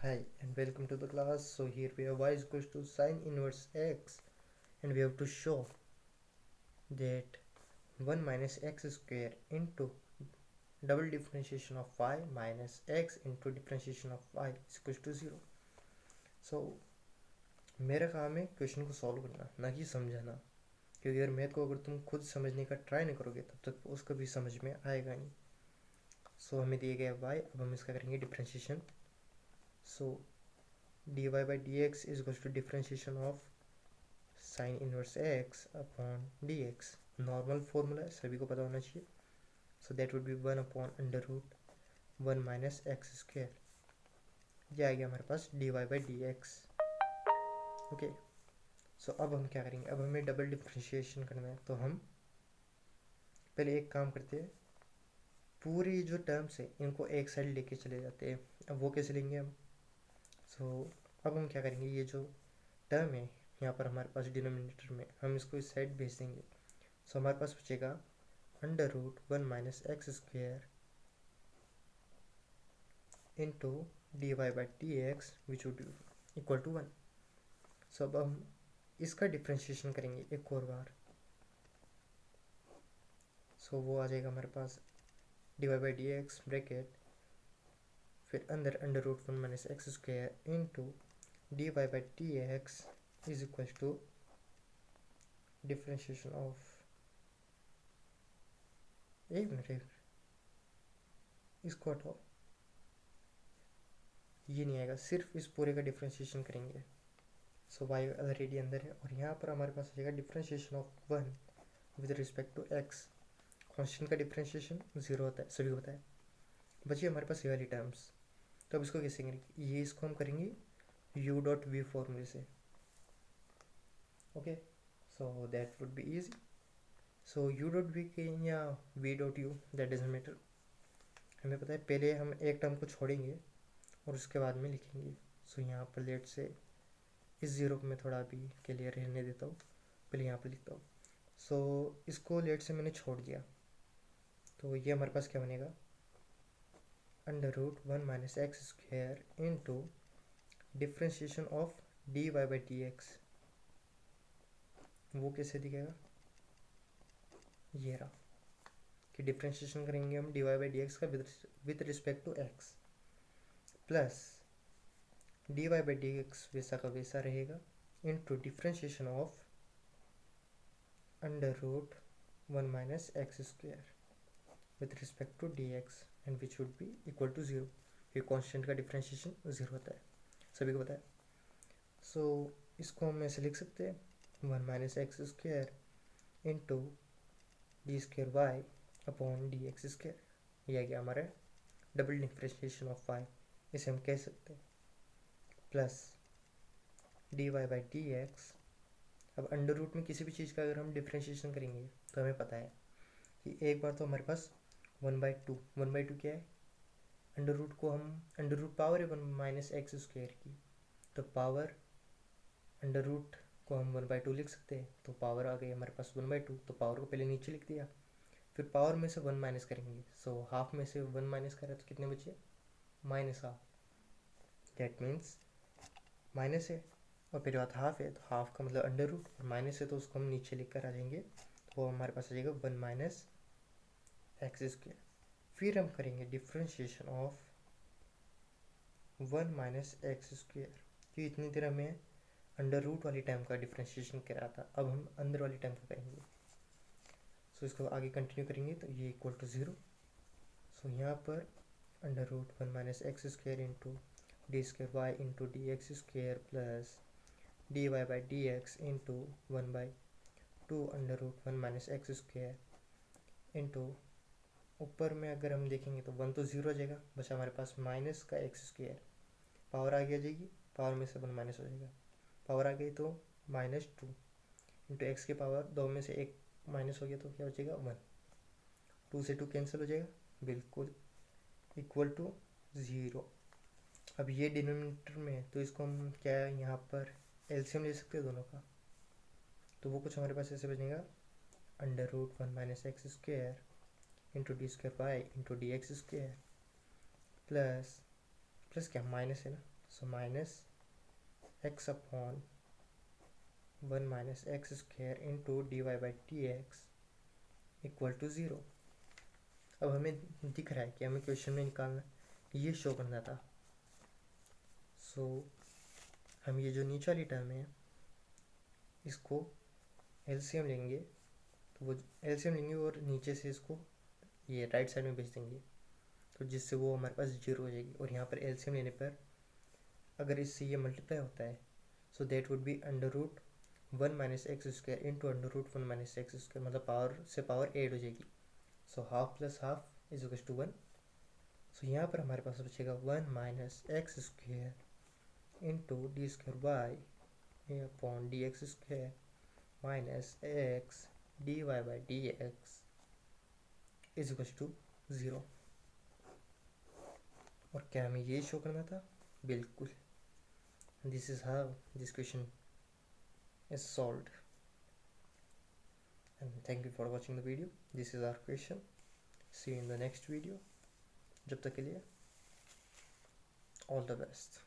Hi and welcome to the class. So here we have y is equals to sine inverse x and we have to show that 1 minus x square into double differentiation of y minus x into differentiation of y is equals to 0. So मेरा काम है question को solve करना, ना कि समझाना, क्योंकि अगर मैथ को अगर तुम खुद समझने का ट्राई नहीं करोगे तब तक उसका भी समझ में आएगा नहीं. सो हमें दिए गया y, अब हम इसका करेंगे differentiation. So dy by dx is equals to differentiation of sin inverse x upon dx. Normal formula है, सभी को पता होना चाहिए. So that would be 1 upon under root 1 minus x square. ये आ गया हमारे पास dy by dx. Okay, so अब हम क्या करेंगे, अब हमें डबल डिफ्रेंशिएशन करना है. तो हम पहले एक काम करते हैं, पूरी जो टर्म्स है इनको एक साइड लेके चले जाते हैं. अब वो कैसे लेंगे हम? सो अब हम क्या करेंगे, ये जो टर्म है यहाँ पर हमारे पास डिनोमिनेटर में, हम इसको इस साइड भेज देंगे. सो हमारे पास बचेगा under root 1 minus x square into D Y by D x which would equal to 1. So अब हम इसका डिफ्रेंशिएशन करेंगे एक और बार. सो वो आ जाएगा हमारे पास D Y by D X bracket, फिर अंदर under root 1 minus x square into D Y by D x is equal to differentiation of, एक मिनट इसको हटाओ, ये नहीं आएगा, सिर्फ इस पूरे का डिफ्रेंशिएशन करेंगे. सो वाई ऑलरेडी अंदर है और यहाँ पर हमारे पास आ जाएगा differentiation of 1 with respect to x. Constant का डिफ्रेंशिएशन 0 होता है, सभी होता है. बचिए हमारे पास ये वाली टर्म्स. तो अब इसको कैसे करेंगे, ये इसको हम करेंगे u डॉट वी फॉर्मूले से. Okay, so that would be easy. So u dot V के या v dot U, that doesn't matter. हमें पता है पहले हम एक टर्म को छोड़ेंगे और उसके बाद में लिखेंगे. सो यहाँ पर लेट से इस ज़ीरो को मैं थोड़ा अभी के लिए रहने देता हूँ, पहले यहाँ पर लिखता हूँ. सो इसको लेट से मैंने छोड़ दिया, तो ये हमारे पास क्या बनेगा, under root 1 minus x square into differentiation of D Y by D X. वो कैसे दिखेगा, ये रहा कि डिफ्रेंशिएशन करेंगे हम D Y by D X का with respect to X, plus D Y by D X वैसा का वैसा रहेगा into differentiation of under root 1 minus x square with respect to D X and which would be equal to 0. ये constant का differentiation 0 होता है, सभी को पता है. सो इसको हम ऐसे लिख सकते हैं 1 minus x square into d square y upon d x square. यह गया हमारा डबल डिफ्रेंशिएशन ऑफ वाई, इसे हम कह सकते हैं, plus D Y by D x. अब अंडर रूट में किसी भी चीज़ का अगर हम डिफ्रेंशिएशन करेंगे तो हमें पता है कि एक बार तो हमारे पास 1/2 क्या है, अंडर रूट को हम, अंडर रूट पावर है 1 माइनस एक्स स्क्वायर की, तो पावर अंडर रूट को हम 1/2 लिख सकते हैं. तो पावर आ गई हमारे पास 1/2, तो पावर को पहले नीचे लिख दिया, फिर पावर में से 1 माइनस करेंगे. सो हाफ में से 1 माइनस करें तो कितने बचे, minus half. That means minus है और फिर बात हाफ है, तो हाफ का मतलब अंडर रूट, और माइनस है तो उसको हम नीचे लिख कर आ जाएंगे. तो हमारे पास आ जाएगा 1 माइनस एक्स स्क्वायर. फिर हम करेंगे differentiation of 1 minus x square, तो इतनी देर हमें अंडर रूट वाली टर्म का डिफ्रेंशिएशन करा था, अब हम अंदर वाली टर्म का करेंगे. सो इसको आगे कंटिन्यू करेंगे तो ये इक्वल टू 0. सो यहाँ पर under root 1 minus x square into d square y into d x square plus D Y by D x into 1/2 under root 1 minus x square into, ऊपर में अगर हम देखेंगे तो 1 तो 0 आ जाएगा, बचा हमारे पास माइनस का एक्स स्क्वायर. पावर आगे आ जाएगी, पावर में से 1 माइनस हो जाएगा, पावर आ गई तो -2 इंटू एक्स की पावर 2 में से 1 माइनस हो गया तो क्या हो जाएगा 1. 2 से 2 कैंसिल हो जाएगा, बिल्कुल इक्वल टू 0. अब ये डिनोमिनेटर में है तो इसको हम क्या है, यहाँ पर एलसीएम ले सकते हैं दोनों का. तो वो कुछ हमारे पास ऐसे बनेगा under root 1 minus x square into d square y into d x square plus, plus क्या माइनस है ना, so minus x upon 1 minus x square into D Y by t x equal to 0। अब हमें दिख रहा है कि हमें क्वेश्चन में निकालना ये शो करना था। सो हम ये जो नीचे वाली टर्म है इसको एलसीएम लेंगे, तो वो एलसीएम लेंगे और नीचे से इसको ये राइट साइड में भेज देंगे, तो जिससे वो हमारे पास 0 हो जाएगी। और यहाँ पर एलसीएम लेने पर अगर इससे ये मल्टीप्लाई होता है so that would be under root 1 minus x square into under root 1 minus x square, मतलब पावर से पावर ऐड हो जाएगी। So half plus half is equal to 1। So यहाँ पर हमारे पास बचेगा 1 minus x square into d square y upon d x square minus x d Y by D x is equal to 0। और क्या हमें ये शो करना था? बिल्कुल। This is how this question is solved, and thank you for watching the video. This is our question. See you in the next video. जब तक के लिए all the best.